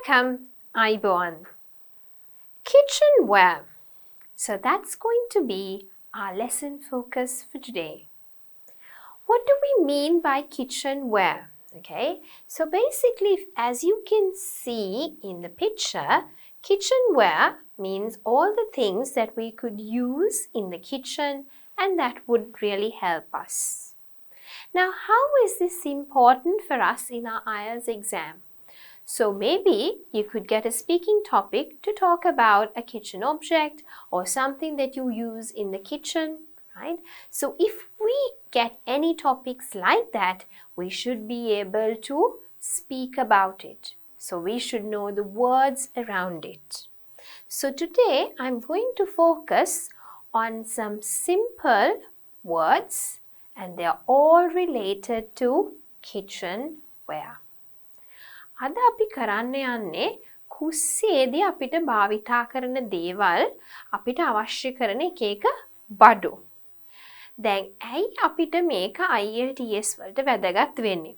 Welcome, Iboan. Kitchenware. So that's going to be our lesson focus for today. What do we mean by kitchenware? Okay, so basically, as you can see in the picture, kitchenware means all the things that we could use in the kitchen and that would really help us. Now, how is this important for us in our IELTS exam? So maybe you could get a speaking topic to talk about a kitchen object or something that you use in the kitchen, right? So if we get any topics like that, we should be able to speak about it. So we should know the words around it. So today I'm going to focus on some simple words and they are all related to kitchenware. අද අපි කරන්න යන්නේ කුස්සියේදී අපිට භාවිතා කරන දේවල් අපිට අවශ්‍ය කරන එක බඩු. දැන් ඇයි අපිට මේක IELTS වලට වැදගත් වෙන්නේ?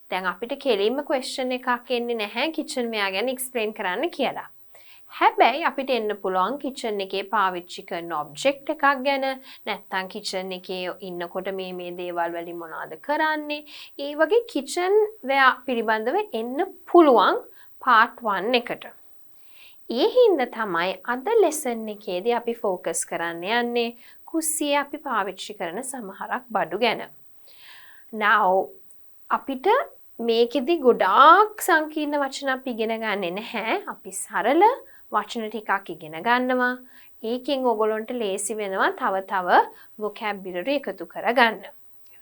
දැන් අපිට කෙලින්ම question එකක් එන්නේ නැහැ kitchenware ගැන explain කරන්න කියලා. හැබැයි අපිට එන්න පුළුවන් kitchen එකේ පාවිච්චි කරන object එකක් ගැන නැත්නම් kitchen එකේ ඉන්නකොට මේ දේවල් වලින් මොනවද කරන්නේ ඒ වගේ kitchenware පිළිබඳව එන්න පුළුවන් part 1 එකට. ඒ හින්දා තමයි අද lesson එකේදී අපි focus කරන්න යන්නේ කුස්සියේ අපි පාවිච්චි කරන සමහරක් බඩු ගැන. Now අපිට මේකෙදි ගොඩාක් සංකීර්ණ වචන අපි ඉගෙන ගන්නෙ නැහැ. අපි සරල වචන ටිකක් ඉගෙන ගන්නවා. ඒකෙන් ඔයගොල්ලන්ට ලේසි වෙනවා තව vocabulary එකතු කරගන්න.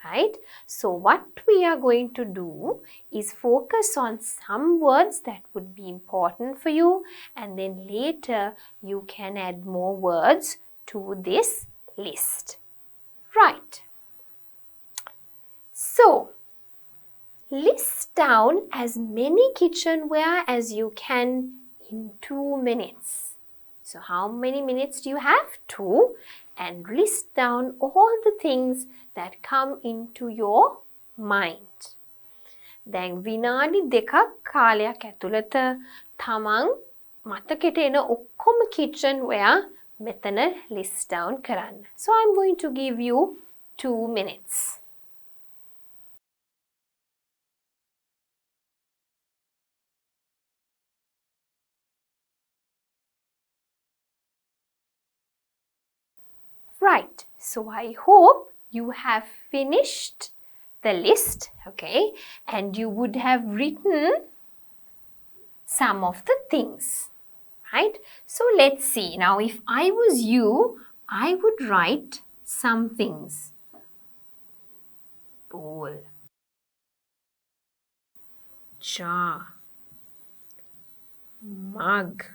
Right? So what we are going to do is focus on some words that would be important for you and then later you can add more words to this list. Right. So list down as many kitchenware as you can in 2 minutes. So how many minutes do you have? 2. And list down all the things that come into your mind. දැන් විනාඩි 2ක් කාලයක් ඇතුළත තමන් මතකෙට එන ඔක්කොම kitchenware මෙතන list down කරන්න. So I'm going to give you 2 minutes. Right, so I hope you have finished the list, okay, and you would have written some of the things, right? So let's see. Now, if I was you, I would write some things. Bowl, jar, mug,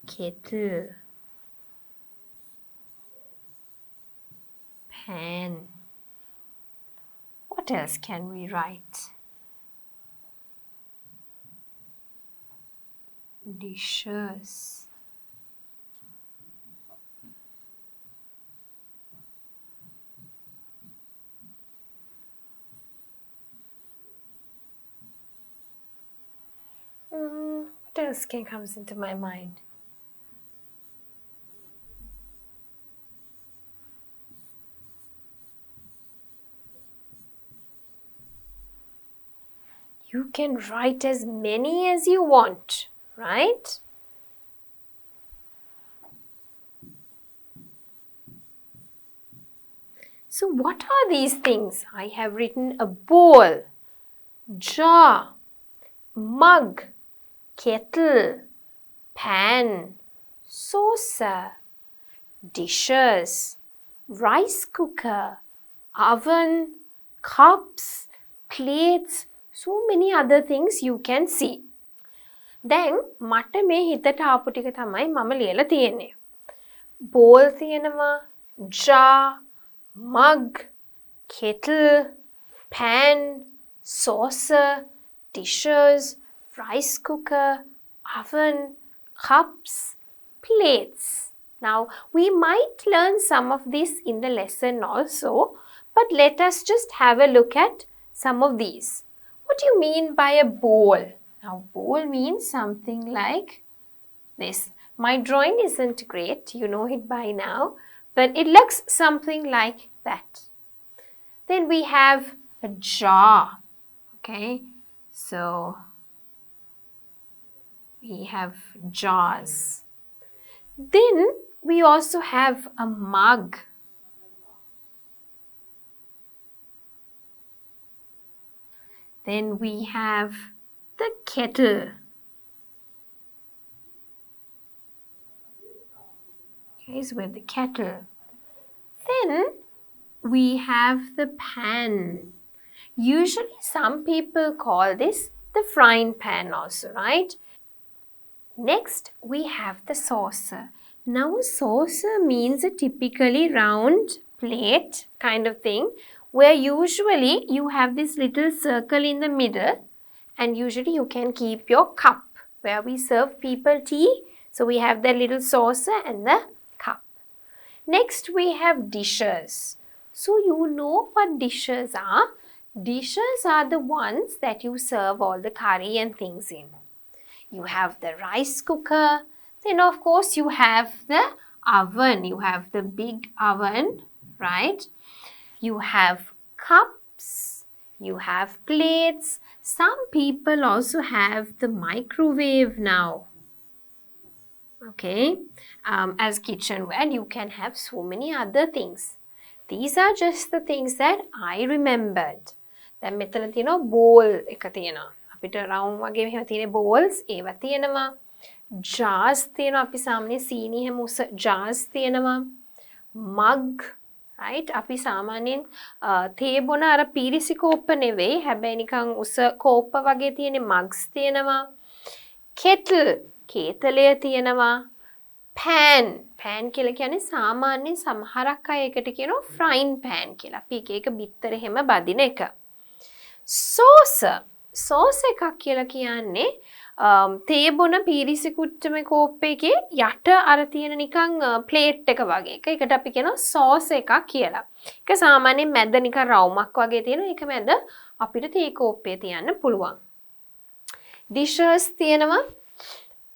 kettle, pan. What else can we write? Dishes. What else comes into my mind? You can write as many as you want, right? So what are these things? I have written a bowl, jar, mug, kettle, pan, saucer, dishes, rice cooker, oven, cups, plates, so many other things you can see. දැන් මට මේ හිතට ආපු ටික තමයි මම ලියලා තියෙන්නේ. Bowl තියෙනවා, jar, mug, kettle, pan, saucer, dishes, rice cooker, oven, cups, plates. Now, we might learn some of this in the lesson also, but let us just have a look at some of these. What do you mean by a bowl? Now, bowl means something like this. My drawing isn't great, you know it by now, but it looks something like that. Then we have a jar, okay? So, we have jars. Then we also have a mug. Then we have the kettle. Okay, so with the kettle. Then we have the pan. Usually some people call this the frying pan also, right? Next, we have the saucer. Now, a saucer means a typically round plate kind of thing where usually you have this little circle in the middle and usually you can keep your cup where we serve people tea. So, we have the little saucer and the cup. Next, we have dishes. So, you know what dishes are. Dishes are the ones that you serve all the curry and things in. You have the rice cooker. Then, of course, you have the oven. You have the big oven, right? You have cups. You have plates. Some people also have the microwave now. Okay, as kitchenware, and you can have so many other things. These are just the things that I remembered. දැන් මෙතන තියෙනවා bowl එක තියෙනවා. අපිට round වගේ මෙහෙම තියෙන bowls ඒවා තියෙනවා. Jars තියෙනවා අපි සාමාන්‍ය සීනි හැම උස jars තියෙනවා. Mug, right? අපි සාමාන්‍යයෙන් තේ බොන අර පීරිසි කෝප්ප නෙවෙයි. හැබැයි නිකන් උස කෝප්ප වගේ තියෙන mugs තියෙනවා. Kettle, කේතලය තියෙනවා. Pan කියලා කියන්නේ සාමාන්‍යයෙන් සමහරක් අය එකට කියනවා frying pan කියලා. අපි එක එක බිත්තර හැම බදින එක. Saucer එකක් කියලා කියන්නේ තේ බොන පීරිසි කුට්ටමේ කෝප්ප එකේ යට අර තියෙන නිකන් ප්ලේට් එක වගේ එක. ඒකට අපි කියනවා sauce එකක් කියලා. ඒක සාමාන්‍යයෙන් මැද නිකන් රවුමක් වගේ තියෙනවා. ඒක මැද අපිට තේ කෝප්පේ තියන්න පුළුවන්. Dishes තියෙනවා.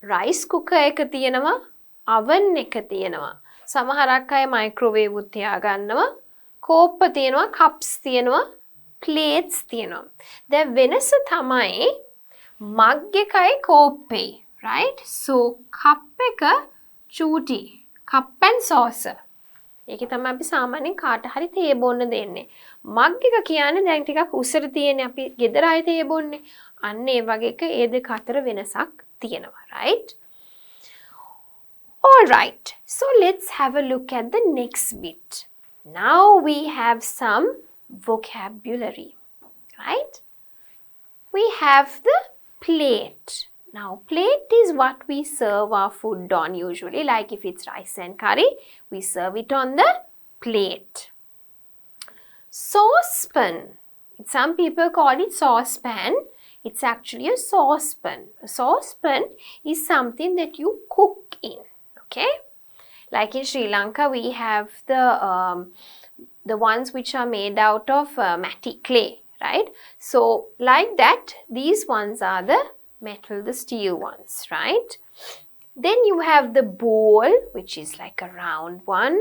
Rice cooker එක තියෙනවා. Oven එක තියෙනවා. සමහරක් අය microwave උත් තියාගන්නවා. කෝප්ප තියෙනවා, cups තියෙනවා, plates තියෙනවා. දැන් වෙනස තමයි mug එකයි කෝප්පේ, right? So cup එක චූටි, cup and saucer. ඒකේ තමයි අපි සාමාන්‍යයෙන් කාට හරි තේ බොන්න දෙන්නේ. mug එක කියන්නේ දැන් ටිකක් උසට තියෙන්නේ අපි ගෙදර අය තේ බොන්නේ. අන්න ඒ වගේ එක ඒ දෙක අතර වෙනසක් තියෙනවා, right? All right, so let's have a look at the next bit. Now we have some vocabulary, right? We have the plate. Now, plate is what we serve our food on usually, like if it's rice and curry, we serve it on the plate. Saucepan. Some people call it saucepan. It's actually a saucepan. A saucepan is something that you cook in. Okay, like in Sri Lanka, we have the ones which are made out of mati clay, right? So, like that, these ones are the metal, the steel ones, right? Then you have the bowl, which is like a round one.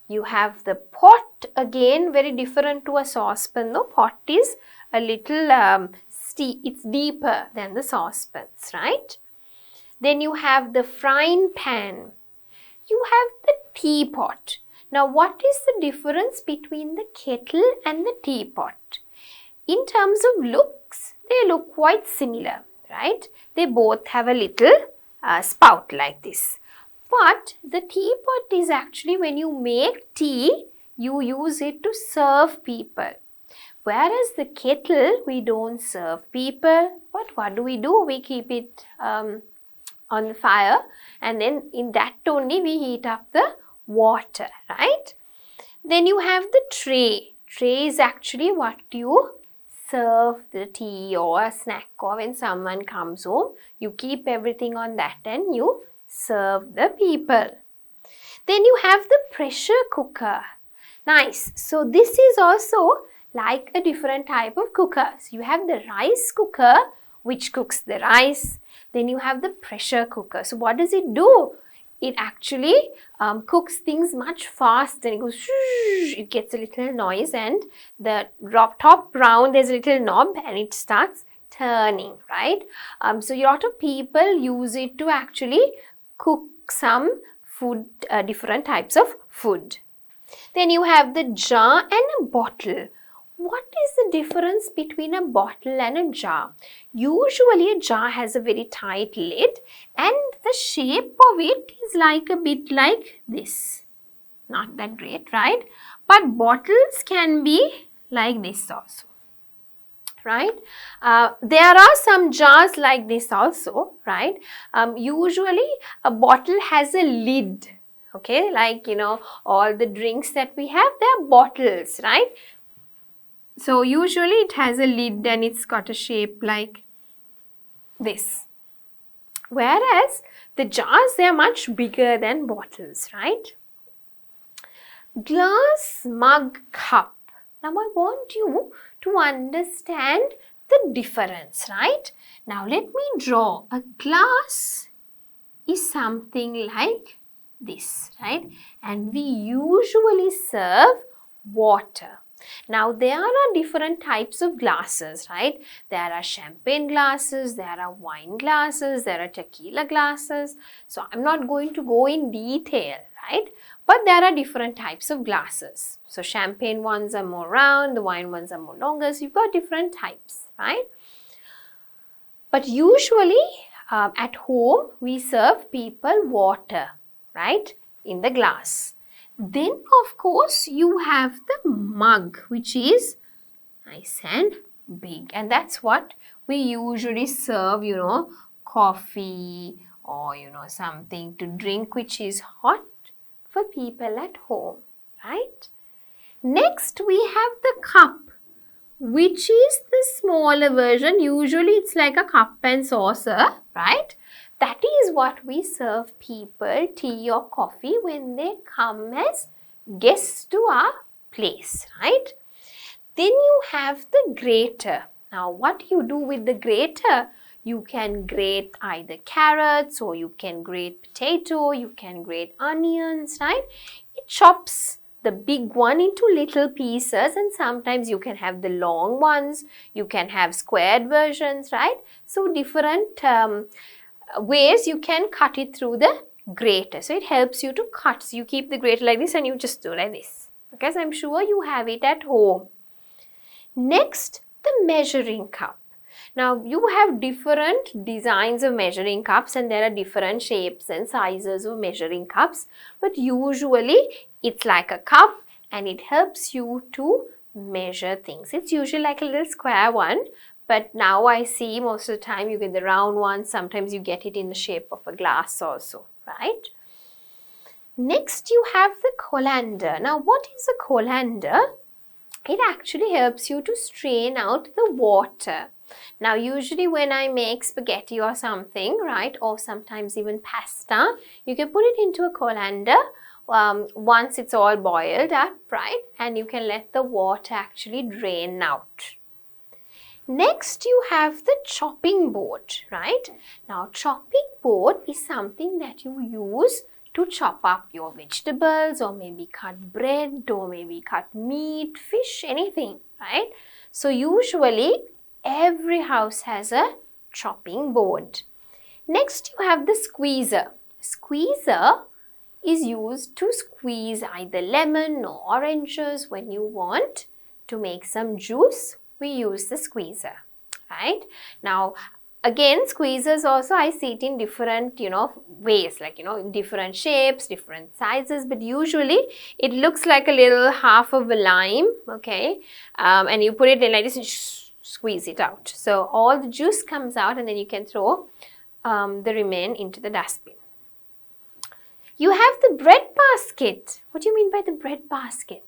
You have the pot, again, very different to a saucepan, though. Pot is a little, it's deeper than the saucepans, right? Then you have the frying pan. You have the teapot. Now, what is the difference between the kettle and the teapot? In terms of looks, they look quite similar, right? They both have a little spout like this. But the teapot is actually when you make tea, you use it to serve people. Whereas the kettle, we don't serve people. But what do? We keep it on the fire, and then in that only we heat up the water, right? Then you have the tray. Tray is actually what you serve the tea or a snack, or when someone comes home, you keep everything on that and you serve the people. Then you have the pressure cooker. Nice. So this is also like a different type of cooker. So you have the rice cooker, which cooks the rice. Then you have the pressure cooker. So what does it do? It actually cooks things much faster. It goes, it gets a little noise, and the top round, there's a little knob, and it starts turning, right? So a lot of people use it to actually cook some food, different types of food. Then you have the jar and a bottle. What is the difference between a bottle and a jar? Usually a jar has a very tight lid and the shape of it is like a bit like this. Not that great, right? But bottles can be like this also, right? There are some jars like this also, right? Usually a bottle has a lid, okay? Like, all the drinks that we have, they are bottles, right? So usually it has a lid and it's got a shape like this. Whereas the jars, they are much bigger than bottles, right? Glass, mug, cup. Now I want you to understand the difference, right? Now let me draw. A glass is something like this, right? And we usually serve water. Now there are different types of glasses, right? There are champagne glasses, there are wine glasses, there are tequila glasses. So I'm not going to go in detail, right? But there are different types of glasses. So champagne ones are more round, the wine ones are more longer. So you've got different types, right? But usually at home we serve people water, right? In the glass. Then of course you have the mug, which is nice and big, and that's what we usually serve, coffee or something to drink which is hot for people at home, right? Next we have the cup, which is the smaller version. Usually it's like a cup and saucer, right? That is what we serve people tea or coffee when they come as guests to our place, right? Then you have the grater. Now what you do with the grater? You can grate either carrots or you can grate potato, you can grate onions, right? It chops the big one into little pieces, and sometimes you can have the long ones, you can have squared versions, right? So different ways you can cut it through the grater. So it helps you to cut. So you keep the grater like this and you just do like this. Okay, so I'm sure you have it at home. Next, the measuring cup. Now you have different designs of measuring cups and there are different shapes and sizes of measuring cups, but usually it's like a cup and it helps you to measure things. It's usually like a little square one, but now I see most of the time you get the round one. Sometimes you get it in the shape of a glass also, right? Next you have the colander. Now what is a colander? It actually helps you to strain out the water. Now usually when I make spaghetti or something, right, or sometimes even pasta, you can put it into a colander once it's all boiled up, right, and you can let the water actually drain out. Next you have the chopping board, right? Now chopping board is something that you use to chop up your vegetables or maybe cut bread or maybe cut meat, fish, anything, right? So usually every house has a chopping board. Next you have the squeezer. Squeezer is used to squeeze either lemon or oranges when you want to make some juice. We use the squeezer, right? Now again, squeezers also I see it in different ways, like in different shapes, different sizes, but usually it looks like a little half of a lime, okay, and you put it in like this and squeeze it out. So all the juice comes out and then you can throw the remain into the dustbin. You have the bread basket. What do you mean by the bread basket?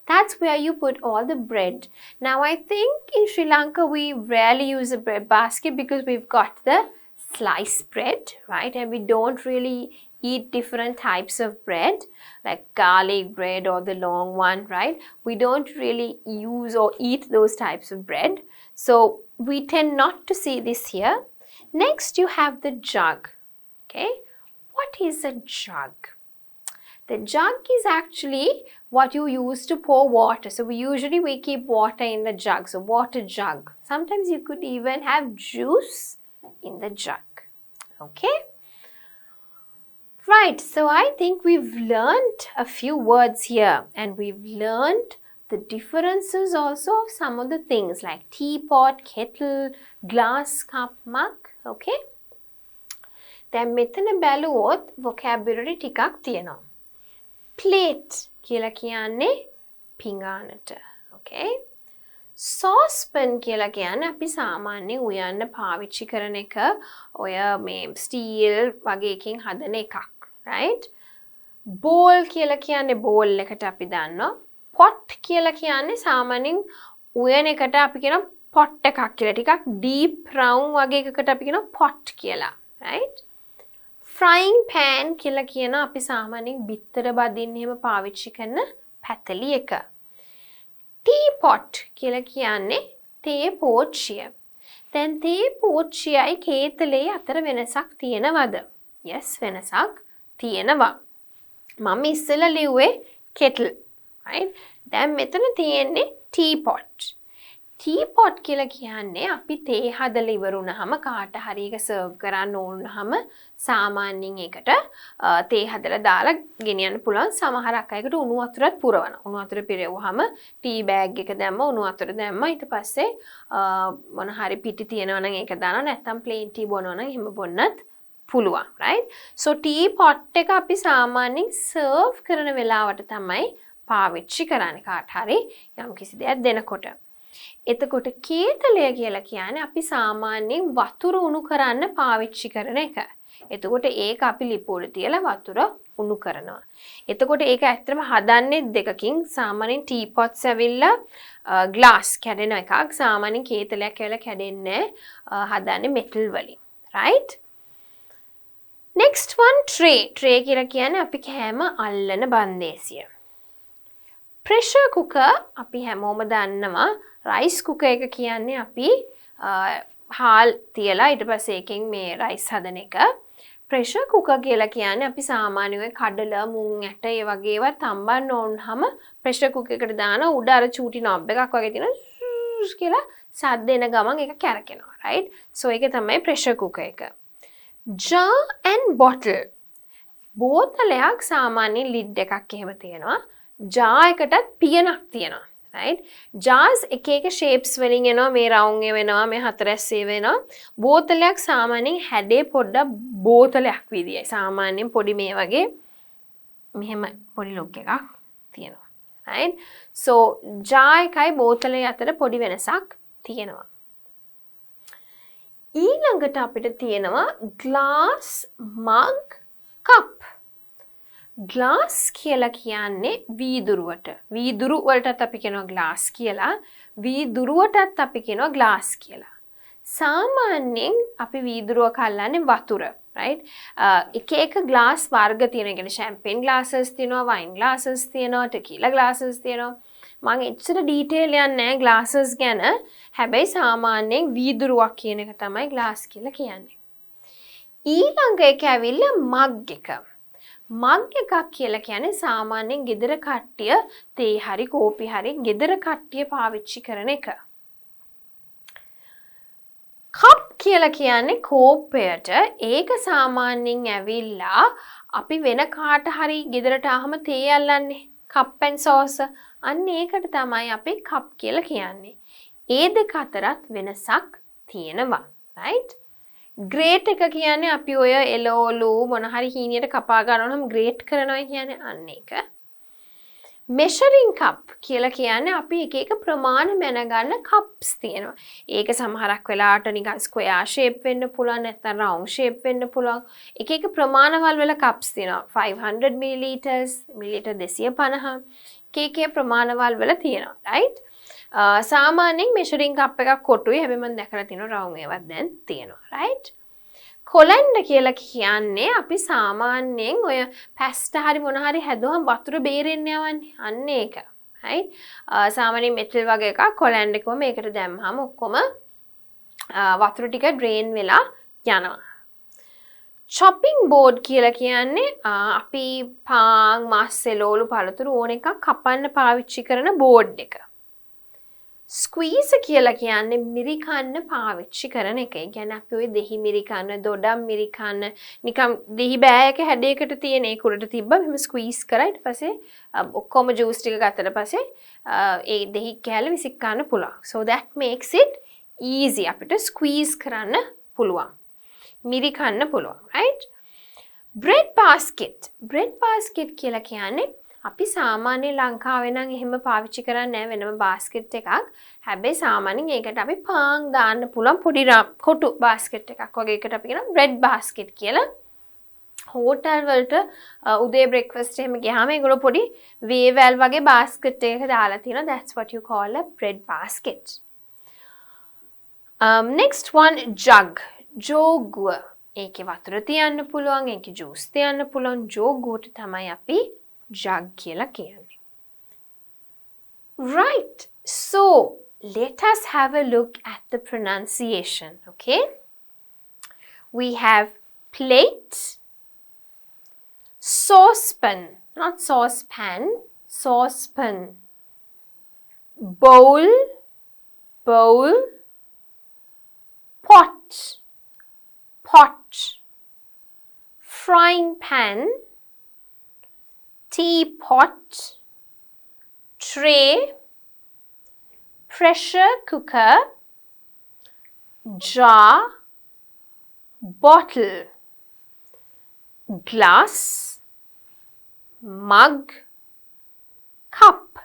That's where you put all the bread. Now I think in Sri Lanka we rarely use a bread basket because we've got the sliced bread, right? And we don't really eat different types of bread, like garlic bread or the long one, right? We don't really use or eat those types of bread. So we tend not to see this here. Next, you have the jug. Okay, what is a jug? The jug is actually what you use to pour water. So we keep water in the jug. So water jug. Sometimes you could even have juice in the jug. Okay. Right. So I think we've learned a few words here, and we've learned the differences also of some of the things like teapot, kettle, glass, cup, mug. Okay. දැන් මෙතන බැලුවොත් vocabulary ටිකක් තියෙනවා. Plate කියලා කියන්නේ පිඟානට. Okay. Saucepan කියලා කියන්නේ අපි සාමාන්‍යයෙන් උයන්න පාවිච්චි කරන එක ඔය මේ steel වගේ එකකින් හදන එකක්. Right? Bowl කියලා කියන්නේ bowl එකට අපි දන්නවා. Pot කියලා කියන්නේ සාමාන්‍යයෙන් උයන එකට අපි කියන pot එකක් කියලා. ටිකක් deep round වගේ එකකට අපි කියන pot කියලා. Right? Frying pan කියලා කියන අපි සාමාන්‍යයෙන් බිත්තර බදින්න එහෙම පාවිච්චි කරන පැතලි එක. Teapot කියලා කියන්නේ තේ පෝච්චිය. දැන් තේ පෝච්චියයි කේතලේ අතර වෙනසක් තියෙනවද? Yes, වෙනසක් තියෙනවා. මම ඉස්සෙල්ලා ලිව්වේ kettle, right? දැන් මෙතන තියෙන්නේ teapot. Teapot කියලා කියන්නේ අපි තේ හදලා ඉවරුනහම කාට හරි එක සර්ව් කරන්න ඕනහම සාමාන්‍යයෙන් ඒකට තේ හදලා දාලා ගෙනියන්න පුළුවන්. සමහරක් අයකට උණු වතුරත් පුරවනවා. උණු වතුර පිරෙවුවාම ටී බෑග් එක දැම්ම උණු වතුර දැම්ම ඊට පස්සේ මොන හරි පිටි තියෙනවා නම් ඒක දානවා. නැත්නම් ප්ලේන් ටී බොනවා නම් එහෙම බොන්නත් පුළුවන්. right? so teapot එක අපි සාමාන්‍යයෙන් සර්ව් කරන වෙලාවට තමයි පාවිච්චි කරන්නේ කාට හරි යම් කිසි දෙයක් දෙනකොට. එතකොට කේතලය කියලා කියන්නේ අපි සාමාන්‍යයෙන් වතුර උණු කරන්න පාවිච්චි කරන එක. එතකොට ඒක අපි ලිප උඩ තියලා වතුර උණු කරනවා. එතකොට ඒක ඇත්තටම හදන්නේ දෙකකින්. සාමාන්‍යයෙන් teapots ඇවිල්ලා glass කැඩෙන එකක්. සාමාන්‍යයෙන් කේතලයක් ඇවිල්ලා කැඩෙන්නේ හදන්නේ metal වලින්. right? next one tray. tray කියලා කියන්නේ අපි කෑම අල්ලන බන්දේසිය. pressure cooker අපි හැමෝම දන්නවා. rice cooker එක කියන්නේ අපි හාල් තියලා ඊට පස්සේ එකෙන් මේ rice හදන එක. pressure cooker කියලා කියන්නේ අපි සාමාන්‍යයෙන් කඩල මුං ඇට ඒ වගේ ඒවා තම්බන්න ඕනහම pressure cooker එකට දාන උඩ අර චූටි knob එකක් වගේ තියෙන කියලා සද්ද එන ගමන් ඒක කැරකෙනවා. right? so ඒක තමයි pressure cooker එක. jar and bottle. බෝතලයක් සාමාන්‍යයෙන් lid එකක් එහෙම තියෙනවා. jar එකටත් පියනක් තියෙනවා. right? jars එක එක shapes වලින් එනවා. මේ round එක වෙනවා, මේ හතරැස්සේ වෙනවා. බෝතලයක් සාමාන්‍යයෙන් හැඩේ පොඩ්ඩක් බෝතලයක් විදියයි. සාමාන්‍යයෙන් පොඩි මේ වගේ මෙහෙම පොඩි ලොක් එකක් තියෙනවා. right? so jar එකයි බෝතලේ අතර පොඩි වෙනසක් තියෙනවා. ඊළඟට අපිට තියෙනවා glass, mug, cup. glass කියලා කියන්නේ වීදුරුවට. වීදුරු වලටත් අපි කියනවා glass කියලා. වීදුරුවටත් අපි කියනවා glass කියලා. සාමාන්‍යයෙන් අපි වීදුරුවක අල්ලන්නේ වතුර. right? එක එක glass වර්ග තියෙනවා. කියන්නේ champagne glasses තියෙනවා, wine glasses තියෙනවා, tequila glasses තියෙනවා. මම එච්චර ඩීටේල් යන්නේ නැහැ glasses ගැන. හැබැයි සාමාන්‍යයෙන් වීදුරුවක් කියන එක තමයි glass කියලා කියන්නේ. ඊළඟ එක ඇවිල්ලා mug එක. mug එකක් කියලා කියන්නේ සාමාන්‍යයෙන් ගෙදර කට්ටිය තේ හරි කෝපි හරි ගෙදර කට්ටිය පාවිච්චි කරන එක. cup කියලා කියන්නේ කෝප්පයට. ඒක සාමාන්‍යයෙන් ඇවිල්ලා අපි වෙන කාට හරි ගෙදරට ආවම තේ අල්ලන්නේ cup and saucer. අන්න ඒකට තමයි අපි cup කියලා කියන්නේ. ඒ දෙක අතරත් වෙනසක් තියෙනවා. right? grate එක කියන්නේ අපි ඔය එළවලු මොන හරි හීනියට කපා ගන්නවනම් grate කරනවා කියන්නේ අන්න ඒක. measuring cup කියලා කියන්නේ අපි එක එක ප්‍රමාණ මැනගන්න cups තියෙනවා. ඒක සමහරක් වෙලාවට නිකන් square shape වෙන්න පුළුවන් නැත්නම් round shape වෙන්න පුළුවන්. එක එක ප්‍රමාණවල වල cups තියෙනවා. 500 milliliters, milliliter 250. එක එක ප්‍රමාණවල වල තියෙනවා. right? සාමාන්‍යයෙන් measuring cup එකක් කොටුයි. හැබැයි මම දැකලා තියෙනවා round ඒවත් දැන් තියෙනවා. right? Colander කියලා කියන්නේ අපි සාමාන්‍යයෙන් ඔය පැස්ටා හරි මොන හරි හැදුවම වතුර බේරෙන්න යවන්නේ. අන්න ඒක. right? සාමාන්‍යයෙන් මෙටල් වගේ එකක් colander එකම මේකට දැම්මම ඔක්කොම වතුර ටික drain වෙලා යනවා. chopping board කියලා කියන්නේ අපි පාන්, මස්, එළවලු, පළතුරු ඕන එකක් කපන්න පාවිච්චි කරන board එක. Squeeze කියලා කියන්නේ මිරි කන්න පාවිච්චි කරන එක. ඒ කියන්නේ අපි ඔය දෙහි මිරි කන්න, දොඩම් මිරි කන්න, නිකම් දෙහි බෑයක හැඩයකට තියෙන ඒක උඩට තිබ්බා. මෙහෙම squeeze කරා ඊට පස්සේ ඔක්කොම juice ටික ගත්තට පස්සේ ඒ දෙහි කෑල්ල විසික් ගන්න පුළුවන්. So that makes it easy අපිට squeeze කරන්න පුළුවන්. මිරි කන්න පුළුවන්, right? bread basket. bread basket කියලා කියන්නේ අපි සාමාන්‍ය ලංකාවේ නම් එහෙම පාවිච්චි කරන්නේ නැහැ වෙනම basket එකක්. හැබැයි සාමාන්‍යයෙන් ඒකට අපි පාන් දාන්න පුළුවන් පොඩි කොටු basket එකක් වගේ එකට අපි කියනවා bread basket කියලා. හෝටල් වලට උදේ breakfast එහෙම ගියාම ඒගොල්ලෝ පොඩි වේවැල් වගේ basket එකක දාලා තියෙනවා. That's what you call a bread basket. Next one, jug. ජෝගුව. ඒකේ වතුර තියන්න පුළුවන්, ඒකේ juice තියන්න පුළුවන්. ජෝගුවට තමයි අපි jug කියලා කියන්නේ. Right. So, let us have a look at the pronunciation, okay? We have plate, saucepan, not saucepan, saucepan. Bowl, bowl, pot, pot. Frying pan, teapot, tray, pressure cooker, jar, bottle, glass, mug, cup.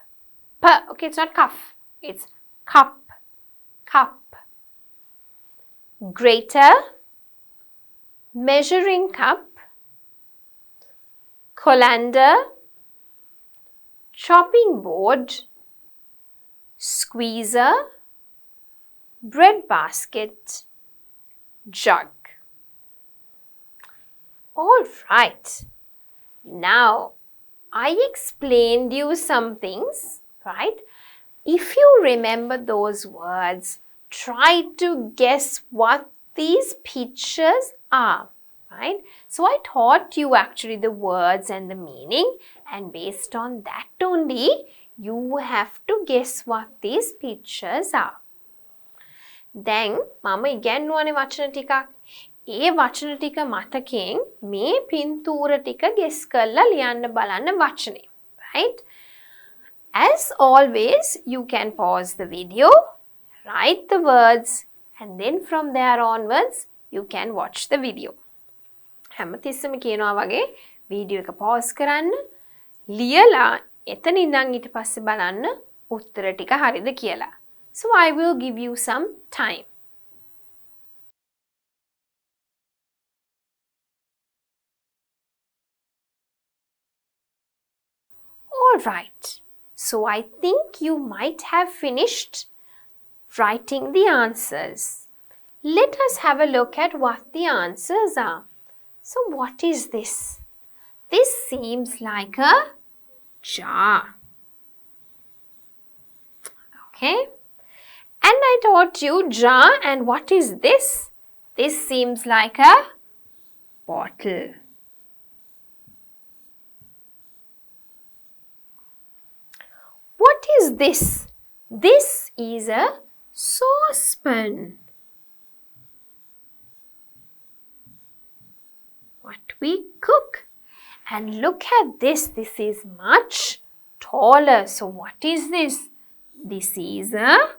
Okay, it's not cuff, it's cup, cup. Grater, measuring cup, colander, chopping board, squeezer, bread basket, jug. All right. Now, I explained you some things, right? If you remember those words, try to guess what these pictures are, right? So I taught you actually the words and the meaning, and based on that only, you have to guess what these pictures are. Then, mama ඉගැන්වුවනේ වචන ටිකක්. ඒ වචන ටික මතකයෙන් මේ පින්තූර ටික guess කරලා ලියන්න බලන්න වචනේ, right? As always, you can pause the video, write the words, and then from there onwards, you can watch the video. හැමතිස්සෙම කියනවා වගේ වීඩියෝ එක pause කරන්න, ලියලා එතන ඉඳන් ඊට පස්සේ බලන්න උත්තර ටික හරිද කියලා. So I will give you some time. All right. So I think you might have finished writing the answers. Let us have a look at what the answers are. So what is this? This seems like a jar. Okay. And I taught you jar, and what is this? This seems like a bottle. What is this? This is a saucepan. What we cook. And look at this. This is much taller. So what is this? This is a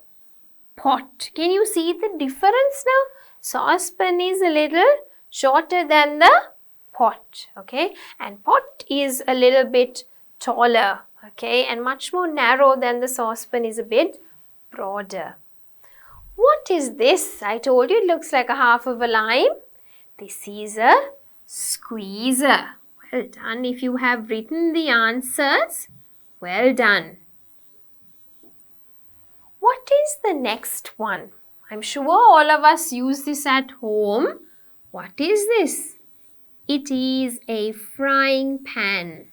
pot. Can you see the difference now? Saucepan is a little shorter than the pot. Okay. And pot is a little bit taller. Okay. And much more narrow than the saucepan is a bit broader. What is this? I told you it looks like a half of a lime. This is a squeezer. Well done. If you have written the answers, well done. What is the next one? I'm sure all of us use this at home. What is this? It is a frying pan.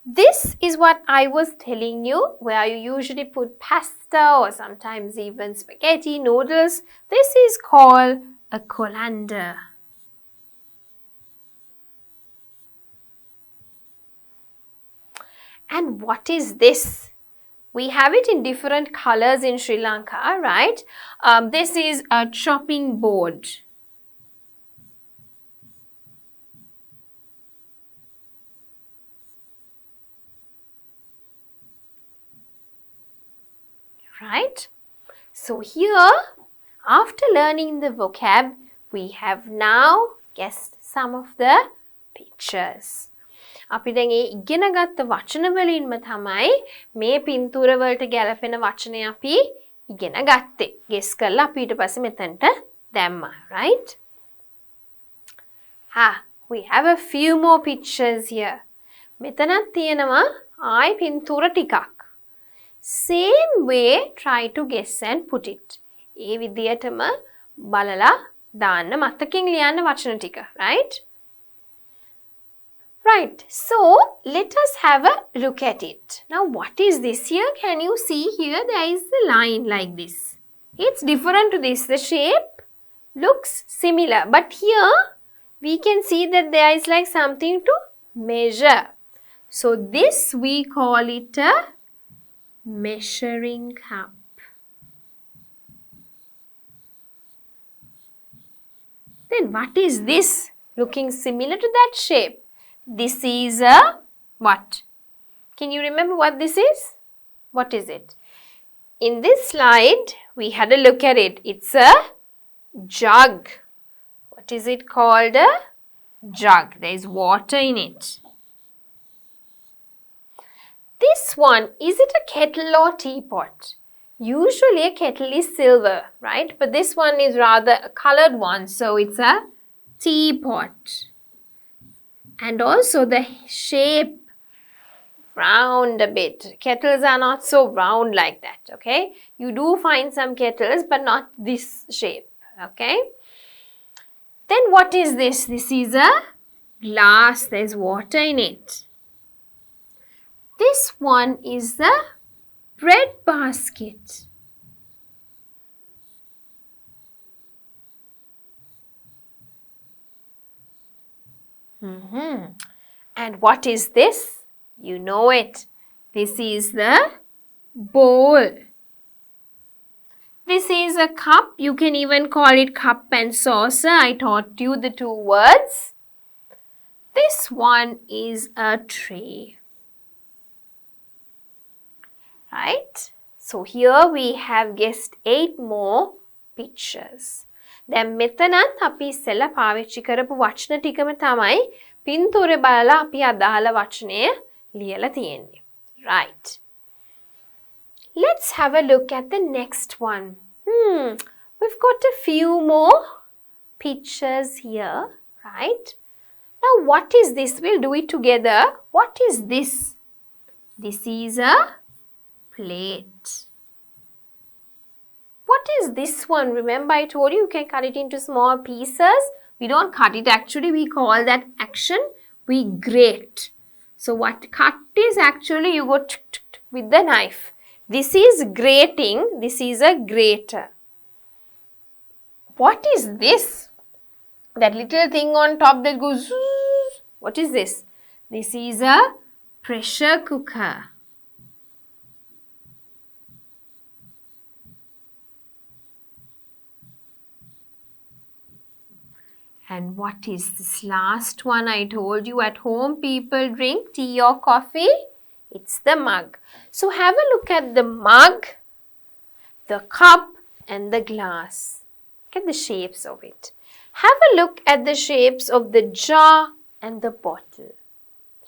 This is what I was telling you, where you usually put pasta or sometimes even spaghetti, noodles. This is called a colander. And what is this? We have it in different colors in Sri Lanka, right? This is a chopping board. Right? So here, after learning the vocab, we have now guessed some of the pictures. අපි දැන් ඒ ඉගෙන ගත්ත වචන වලින්ම තමයි මේ පින්තූර වලට ගැලපෙන වචනේ අපි ඉගෙන ගත්තේ. ගෙස් කරලා අපි ඊට පස්සේ මෙතනට දැම්මා, right? We have a few more pictures here. මෙතනත් තියෙනවා ආයි පින්තූර ටිකක්. Same way, try to guess and put it. ඒ විදියටම බලලා දාන්න මතකෙන් ලියන්න වචන ටික, right? Right, so let us have a look at it. Now what is this here? Can you see here there is a line like this. It's different to this. The shape looks similar, but here we can see that there is like something to measure. So this we call it a measuring cup. Then what is this? Looking similar to that shape. This is a what? Can you remember what this is? What is it? In this slide, we had a look at it. It's a jug. What is it called? A jug. There is water in it. This one, is it a kettle or teapot? Usually a kettle is silver, right? But this one is rather a colored one, so it's a teapot. And also the shape round a bit. Kettles are not so round like that, okay? You do find some kettles, but not this shape, okay? Then what is this? This is a glass. There's water in it. This one is the bread basket. And what is this? You know it. This is the bowl. This is a cup. You can even call it cup and saucer. I taught you the two words. This one is a tray. Right? So here we have guessed 8 more pictures. දැන් මෙතනත් අපි ඉස්සෙල්ලා පාවිච්චි කරපු වචන ටිකම තමයි පින්තූරේ බලලා අපි අදාළ වචනය ලියලා තියෙන්නේ. Right. Let's have a look at the next one. We've got a few more pictures here, right? Now what is this? We'll do it together. What is this? This is a plate. What is this one? Remember I told you can cut it into small pieces. We don't cut it actually. We call that action. We grate. So what cut is actually you go with the knife. This is grating. This is a grater. What is this? That little thing on top that goes. What is this? This is a pressure cooker. And what is this last one? I told you at home people drink tea or coffee. It's the mug. So have a look at the mug, the cup and the glass. Look at the shapes of it. Have a look at the shapes of the jar and the bottle.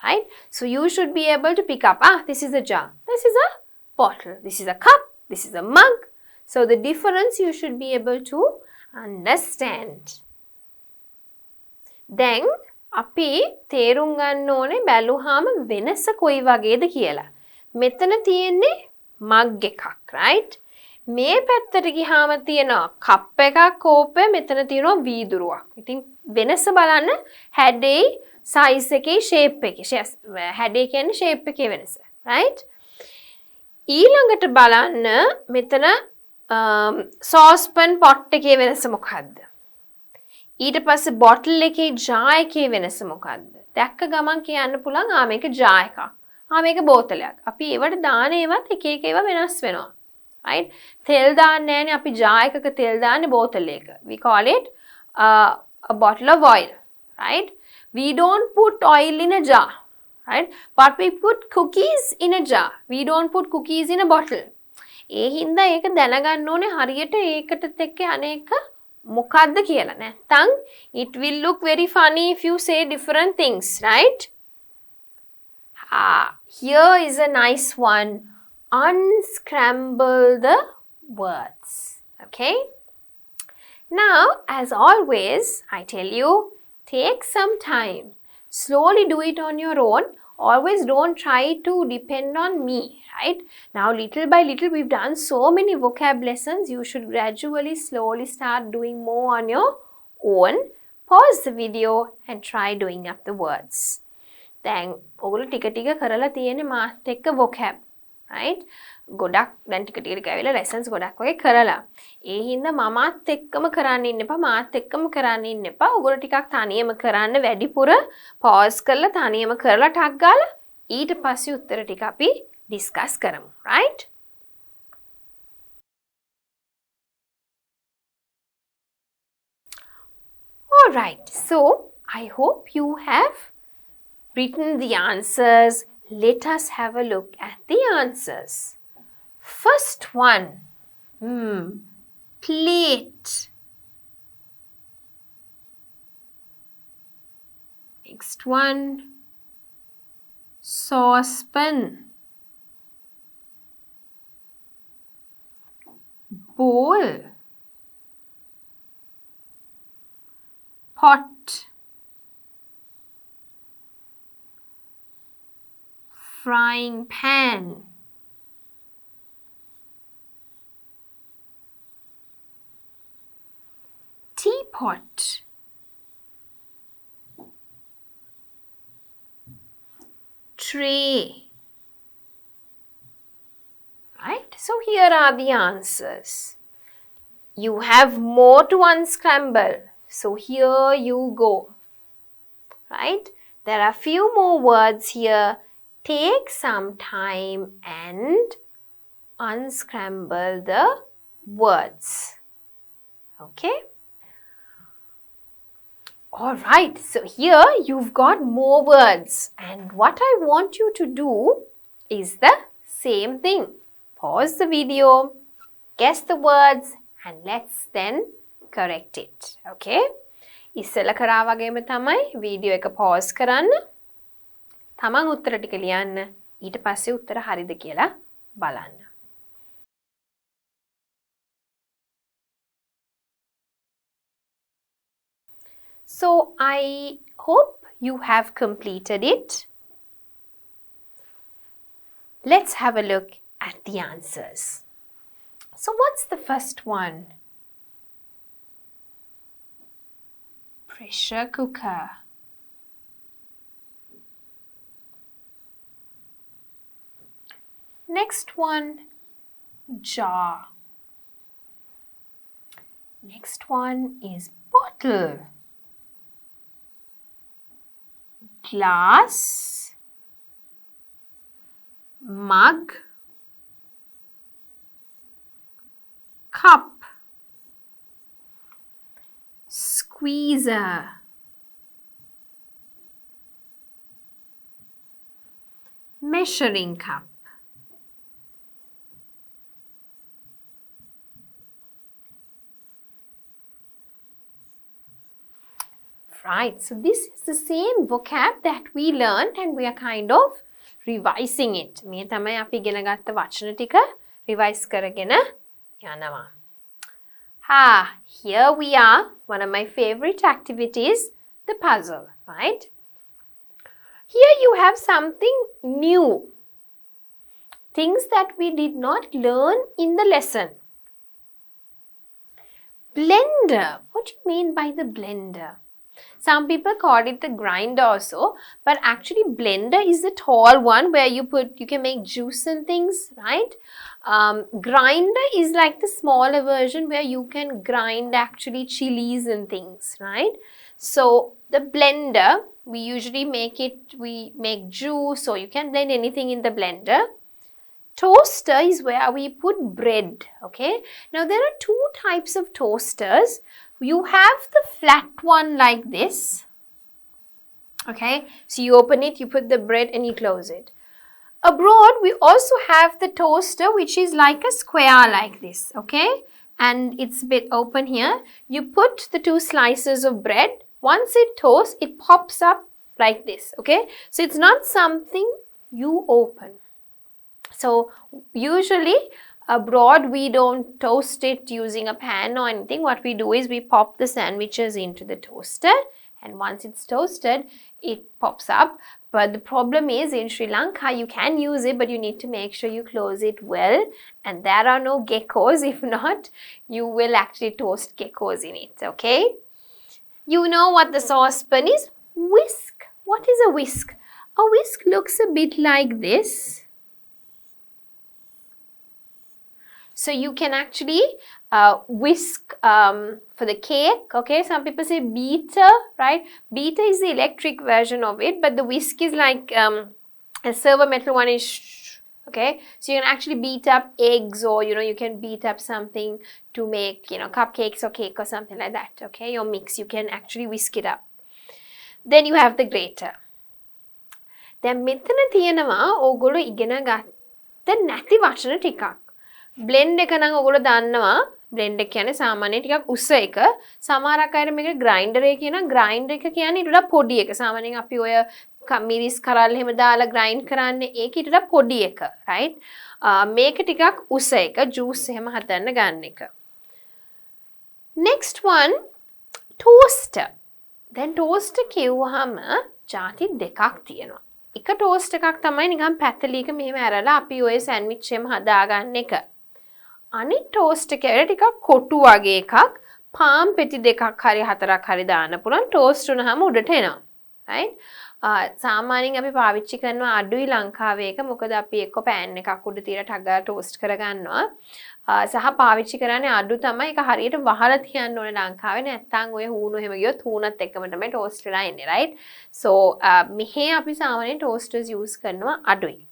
Right? So you should be able to pick up, this is a jar, this is a bottle, this is a cup, this is a mug. So the difference you should be able to understand. දැන් අපි තේරුම් ගන්න ඕනේ බැලුවාම වෙනස කොයි වගේද කියලා. මෙතන තියෙන්නේ මග් එකක්, right? මේ පැත්තට ගියාම තියෙනවා කප් එකක් කෝපය මෙතන තියෙනවා වීදුරුවක්. ඉතින් වෙනස බලන්න හැඩේ size එකේ shape එකේ. හැඩේ කියන්නේ shape එකේ වෙනස. right? ඊළඟට බලන්න මෙතන saucepan pot එකේ වෙනස මොකද්ද? ඊට පස්සේ bottle එකේ jar එකේ වෙනස මොකද්ද? දැක්ක ගමන් කියන්න පුළුවන් මේක jar එකක්. මේක බෝතලයක්. අපි ඒවට දාන ඒවත් එක එක ඒවා වෙනස් වෙනවා. right? තෙල් දාන්නේ නැහැනේ අපි jar එකක තෙල් දාන්නේ බෝතලයක. We call it a bottle of oil. right? We don't put oil in a jar. right? But we put cookies in a jar. We don't put cookies in a bottle. ඒ හින්දා ඒක දැනගන්න ඕනේ හරියට ඒකට එක්ක අනේක මොකද්ද කියලා. නැත්නම් it will look very funny if you say different things, right? Here is a nice one. Unscramble the words. Okay? Now, as always, I tell you, take some time. Slowly do it on your own. Always don't try to depend on me, right? Now, little by little, we've done so many vocab lessons. You should gradually, slowly start doing more on your own. Pause the video and try doing up the words. Then, ඔගොල්ලෝ ටික ටික කරලා තියෙන්නේ මාත් එක්ක vocab, right? ගොඩක් දැන් ටික ටික ඇවිල්ලා lessons ගොඩක් වගේ කරලා. ඒ හින්දා මමත් එක්කම කරන්න ඉන්න එපා, මාත් එක්කම කරන්න ඉන්න එපා. ඔයගොල්ලෝ ටිකක් තනියම කරන්න වැඩිපුර pause කරලා තනියම කරලා ටක් ගාලා ඊට පස්සේ උත්තර ටික අපි discuss කරමු, right? All right. So, I hope you have written the answers. Let us have a look at the answers. First one, plate. Next one, saucepan. Bowl. Pot. Frying pan. Teapot. Tray. Right? So here are the answers. You have more to unscramble. So here you go. Right? There are few more words here. Take some time and unscramble the words. Okay? Alright, so here you've got more words. And what I want you to do is the same thing. Pause the video, guess the words, and let's then correct it. Okay? ඉස්සෙල්ලා කරා වගේම තමයි video එක pause කරන්න. තමන් උත්තර ටික ලියන්න. ඊට පස්සේ උත්තර හරිද කියලා බලන්න. So, I hope you have completed it. Let's have a look at the answers. So, what's the first one? Pressure cooker. Next one, jar. Next one is bottle. Glass, mug, cup, squeezer, measuring cup, right, so this is the same vocab that we learned and we are kind of revising it. මේ තමයි අපි ඉගෙන ගත්ත වචන ටික revise කරගෙන යනවා. Here we are. One of my favorite activities, the puzzle, right? Here you have something new. Things that we did not learn in the lesson. Blender. What do you mean by the blender? Some people call it the grinder also, but actually blender is the tall one where you can make juice and things, right? Grinder is like the smaller version where you can grind actually chilies and things, right? So the blender, we make juice, or you can blend anything in the blender. Toaster is where we put bread, okay? Now there are two types of toasters. You have the flat one like this, okay? So you open it, you put the bread and you close it. Abroad, we also have the toaster which is like a square like this, okay? And it's a bit open here. You put the two slices of bread. Once it toasts, it pops up like this, okay? So it's not something you open. So usually abroad we don't toast it using a pan or anything. What we do is we pop the sandwiches into the toaster, and once it's toasted, it pops up. But the problem is in Sri Lanka you can use it, but you need to make sure you close it well, and there are no geckos. If not, you will actually toast geckos in it, okay? You know what the saucepan is? Whisk. What is a whisk? A whisk looks a bit like this. So you can actually whisk for the cake, okay? Some people say beater, right? Beater is the electric version of it, but the whisk is like a silver metal one is, okay? So you can actually beat up eggs, or, you can beat up something to make, cupcakes or cake or something like that, okay? Your mix, you can actually whisk it up. Then you have the grater. දැන් මෙතන තියෙනවා ඕගොල්ලෝ ඉගෙන ගත්ත නැති වචන ටිකක්. blend එක නම් ඔයගොල්ලෝ දන්නවා. blend එක කියන්නේ සාමාන්‍යයෙන් ටිකක් උස එක. සමහරක් අය මේක grinder එක කියනවා. grinder එක කියන්නේ ඊට වඩා පොඩි එක. සාමාන්‍යයෙන් අපි ඔය මිරිස් කරල් එහෙම දාලා grind කරන්නේ ඒක ඊට වඩා පොඩි එක, right? මේක ටිකක් උස එක. juice එහෙම හදන්න ගන්න එක. Next one, toaster. දැන් toaster කිව්වහම ಜಾති දෙකක් තියෙනවා. එක toast එකක් තමයි නිකන් පැතලියක මෙහෙම ඇරලා අපි ඔය සෑන්ඩ්විච් එකම හදාගන්න එක. අනිත් toast එක ටිකක් කොටු වගේ එකක්, පාම් පෙති දෙකක් හරි හතරක් හරි දාන්න පුළුවන්. toast වුණාම උඩට එනවා. right? සාමාන්‍යයෙන් අපි පාවිච්චි කරනවා අඩුයි ලංකාවේ එක. මොකද අපි එක්ක pan එකක් උඩ තියලා ටක් ගාලා toast කරගන්නවා. සහ පාවිච්චි කරන්නේ අඩු තමයි. ඒක හරියට වහලා තියන්න ඕනේ ලංකාවේ. නැත්තම් ඔය හූණු එහෙම ගියොත් හූණත් එක්කම තමයි toast වෙලා එන්නේ, right? So මෙහේ අපි සාමාන්‍යයෙන් toasters use කරනවා අඩුයි.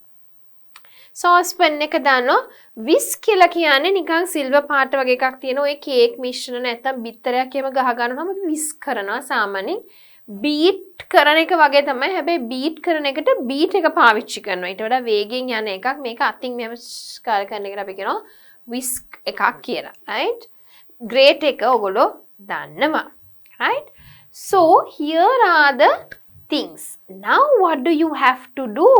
saucepan එක දානවා. whisk කියලා කියන්නේ නිකන් සිල්වර් පාට වගේ එකක් තියෙන ඔය කේක් මිශ්‍රණ නැත්තම් බිත්තරයක් එහෙම ගහ ගන්නවම අපි whisk කරනවා සාමාන්‍යයෙන්. beat කරන එක වගේ තමයි. හැබැයි beat කරන එකට beat එක පාවිච්චි කරනවා. ඊට වඩා වේගෙන් යන එකක්. මේක අතින් මෙහෙම ස්කාල් කරන එකට අපි කියනවා whisk එකක් කියලා, right? grate එක ඔයගොල්ලෝ දන්නවා, right? So here are the things. Now what do you have to do?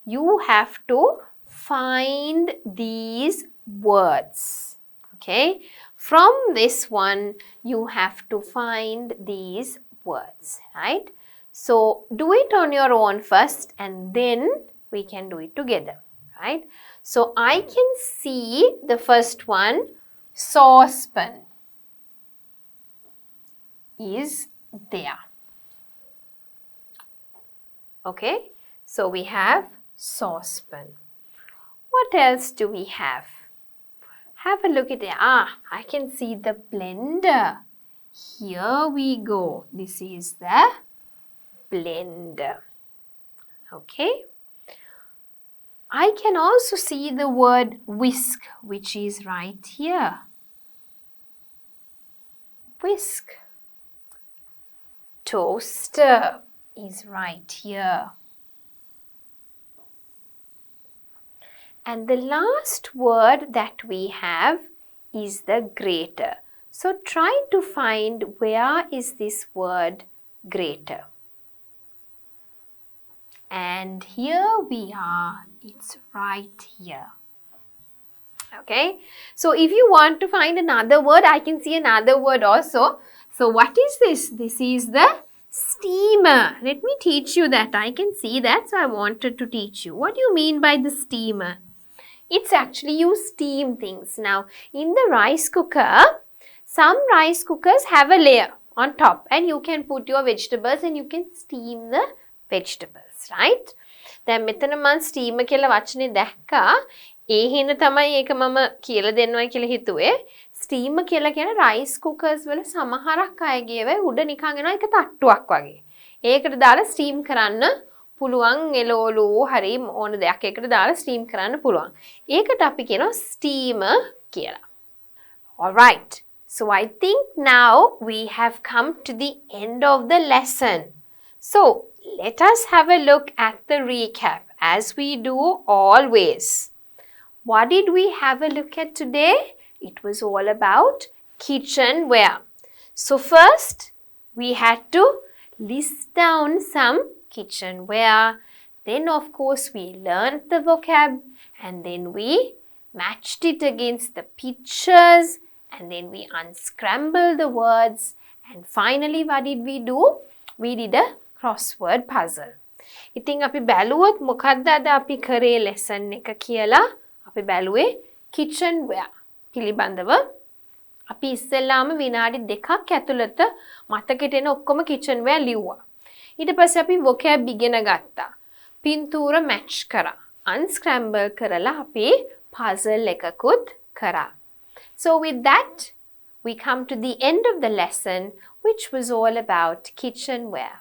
You have to find these words, okay? From this one you have to find these words, right? So do it on your own first and then we can do it together, right? So I can see the first one, saucepan, is there. Okay, so we have saucepan. What else do we have? Have a look at it. I can see the blender. Here we go. This is the blender. Okay. I can also see the word whisk, which is right here. Whisk. Toaster is right here. And the last word that we have is the grater. So try to find where is this word grater. And here we are. It's right here. Okay. So if you want to find another word, I can see another word also. So what is this? This is the steamer. Let me teach you that. I can see that, so I wanted to teach you. What do you mean by the steamer? It's actually you steam things. Now, in the rice cooker, some rice cookers have a layer on top and you can put your vegetables and you can steam the vegetables, right? දැන් මෙතන මම steam කියලා වචනේ දැක්කා. ඒ හින්දා තමයි ඒක මම කියලා දෙන්නවයි කියලා හිතුවේ. steam කියලා කියන rice cookers වල සමහරක් අයගේ ඒවා උඩ නිකන් එනවා එක තට්ටුවක් වගේ. ඒකට දාලා steam කරන්න පුළුවන් එළවලු හරි ඕන දෙයක් එකට දාලා steam කරන්න පුළුවන්. ඒකට අපි කියනවා steamer කියලා. All right. So I think now we have come to the end of the lesson. So let us have a look at the recap as we do always. What did we have a look at today? It was all about kitchenware. So first we had to list down some kitchenware. Then of course we learned the vocab and then we matched it against the pictures and then we unscrambled the words and finally what did we do? We did a crossword puzzle. ඉතින් අපි බැලුවොත් මොකක්ද අද අපි කරේ lesson එක කියලා අපි බැලුවේ kitchenware පිළිබඳව. අපි ඉස්සෙල්ලාම විනාඩි 2ක් ඇතුළත මතකෙට එන ඔක්කොම kitchenware ලිව්වා. ඊට පස්සේ අපි vocab ඉගෙන ගත්තා. පින්තූර match කරා. unscramble කරලා අපි puzzle එකකුත් කරා. So with that we come to the end of the lesson which was all about kitchenware.